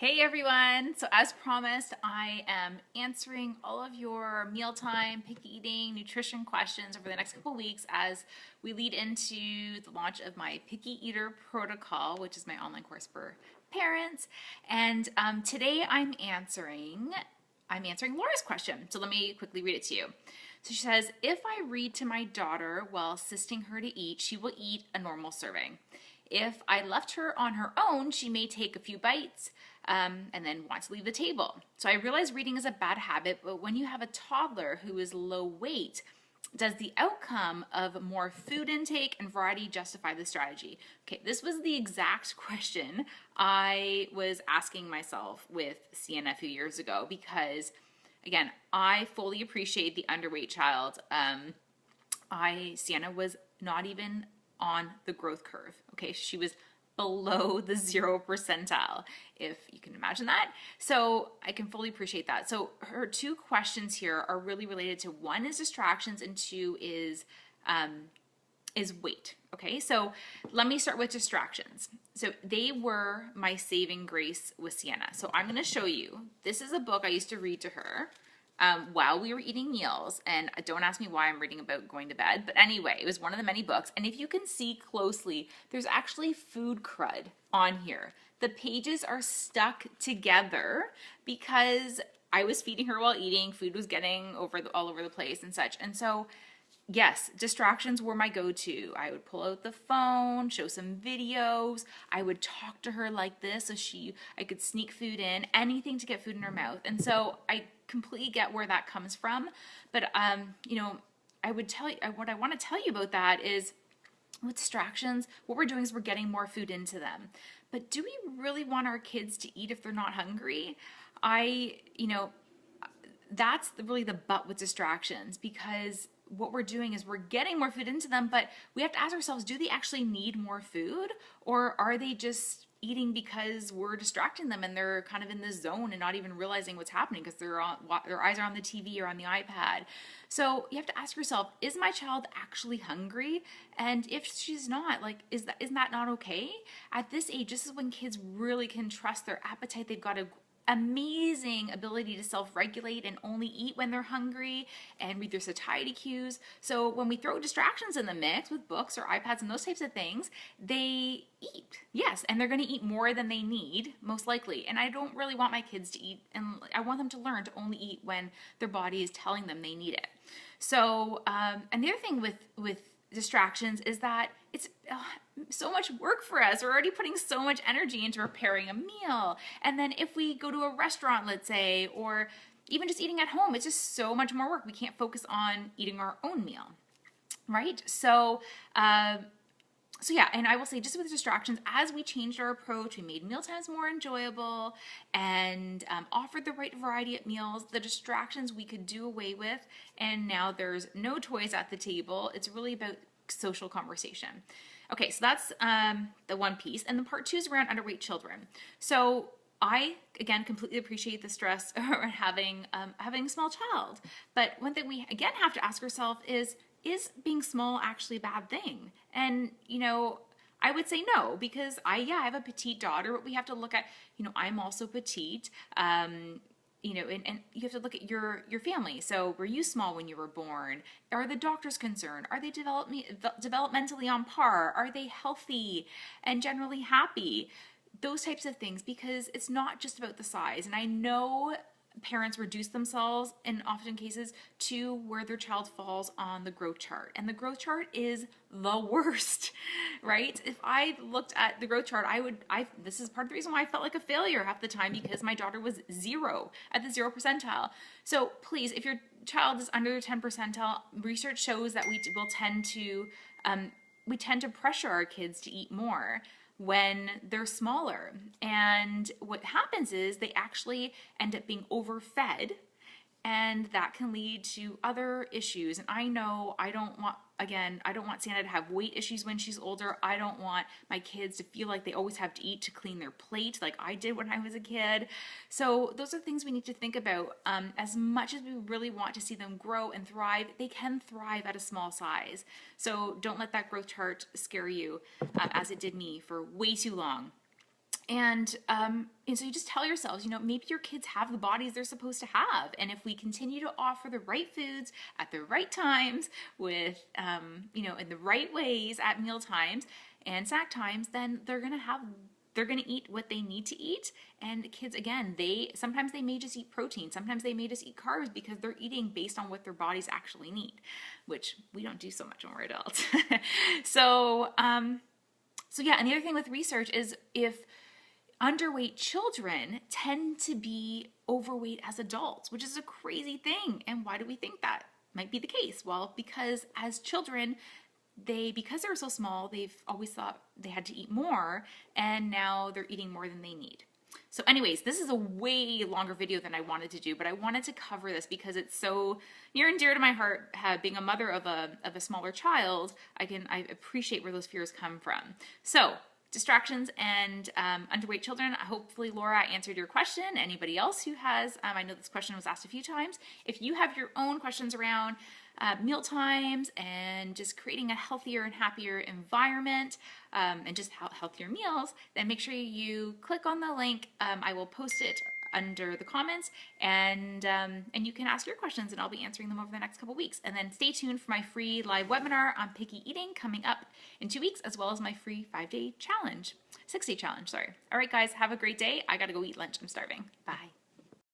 Hey everyone! So as promised, I am answering all of your mealtime, picky eating, nutrition questions over the next couple weeks as we lead into the launch of my Picky Eater Protocol, which is my online course for parents. And today I'm answering Laura's question. So let me quickly read it to you. So she says, if I read to my daughter while assisting her to eat, she will eat a normal serving. If I left her on her own, she may take a few bites and then want to leave the table. So I realize reading is a bad habit, but when you have a toddler who is low weight, does the outcome of more food intake and variety justify the strategy? Okay, this was the exact question I was asking myself with Sienna a few years ago because, again, I fully appreciate the underweight child. Sienna was not even on the growth curve. Okay, she was below the 0 percentile, if you can imagine that. So I can fully appreciate that. So her two questions here are really related to: one is distractions, and two is weight. Okay, so let me start with distractions. So they were my saving grace with Sienna. So I'm going to show you. This is a book I used to read to her while we were eating meals, and don't ask me why I'm reading about going to bed, but anyway, it was one of the many books, and if you can see closely, there's actually food crud on here. The pages are stuck together because I was feeding her while eating, food was getting all over the place and such, and so yes, distractions were my go-to. I would pull out the phone, show some videos. I would talk to her like this so I could sneak food in, anything to get food in her mouth. And so I completely get where that comes from. But I would tell you what I want to tell you about that is with distractions, what we're doing is we're getting more food into them. But do we really want our kids to eat if they're not hungry? That's really the but with distractions, because what we're doing is we're getting more food into them, but we have to ask ourselves, do they actually need more food, or are they just eating because we're distracting them and they're kind of in the zone and not even realizing what's happening because their eyes are on the TV or on the iPad? So you have to ask yourself, is my child actually hungry? And if she's not, isn't that not okay? At this age, this is when kids really can trust their appetite. They've got a amazing ability to self-regulate and only eat when they're hungry and read their satiety cues. So when we throw distractions in the mix with books or iPads and those types of things, they eat. Yes, and they're going to eat more than they need, most likely. And I don't really want my kids to eat, and I want them to learn to only eat when their body is telling them they need it. So, and the other thing with distractions is that it's so much work for us. We're already putting so much energy into preparing a meal. And then if we go to a restaurant, let's say, or even just eating at home, it's just so much more work. We can't focus on eating our own meal, right? So yeah, and I will say, just with distractions, as we changed our approach, we made mealtimes more enjoyable and offered the right variety at meals. The distractions we could do away with, and now there's no toys at the table. It's really about social conversation. Okay, so that's the one piece. And the part two is around underweight children. So I, again, completely appreciate the stress around having a small child. But one thing we, again, have to ask ourselves is being small actually a bad thing? And, I would say no, because I have a petite daughter, but we have to look at, I'm also petite, and you have to look at your family. So were you small when you were born? Are the doctors concerned? Are they developmentally on par? Are they healthy and generally happy? Those types of things, because it's not just about the size. And I know parents reduce themselves in often cases to where their child falls on the growth chart. And the growth chart is the worst, right? If I looked at the growth chart, this is part of the reason why I felt like a failure half the time, because my daughter was 0 at the 0 percentile. So please, if your child is under the 10 percentile, research shows that we tend to pressure our kids to eat more when they're smaller. And what happens is they actually end up being overfed, and that can lead to other issues. And I know I don't want Sienna to have weight issues when she's older. I don't want my kids to feel like they always have to eat to clean their plate like I did when I was a kid. So those are things we need to think about. As much as we really want to see them grow and thrive, they can thrive at a small size. So don't let that growth chart scare you, as it did me for way too long. And so you just tell yourselves, maybe your kids have the bodies they're supposed to have. And if we continue to offer the right foods at the right times with, in the right ways at meal times and snack times, then they're going to eat what they need to eat. And kids, again, sometimes they may just eat protein. Sometimes they may just eat carbs because they're eating based on what their bodies actually need, which we don't do so much when we're adults. So yeah. And the other thing with research is if underweight children tend to be overweight as adults, which is a crazy thing. And why do we think that might be the case? Well, because as children, because they were so small, they've always thought they had to eat more, and now they're eating more than they need. So anyways, this is a way longer video than I wanted to do, but I wanted to cover this because it's so near and dear to my heart. Being a mother of a smaller child, I appreciate where those fears come from. So distractions and underweight children. Hopefully, Laura, answered your question. Anybody else who has, I know this question was asked a few times. If you have your own questions around meal times and just creating a healthier and happier environment and just healthier meals, then make sure you click on the link. I will post it under the comments, and you can ask your questions, and I'll be answering them over the next couple weeks. And then stay tuned for my free live webinar on picky eating coming up in 2 weeks, as well as my free 6-day challenge, sorry. All right, guys, have a great day. I gotta go eat lunch. I'm starving. Bye.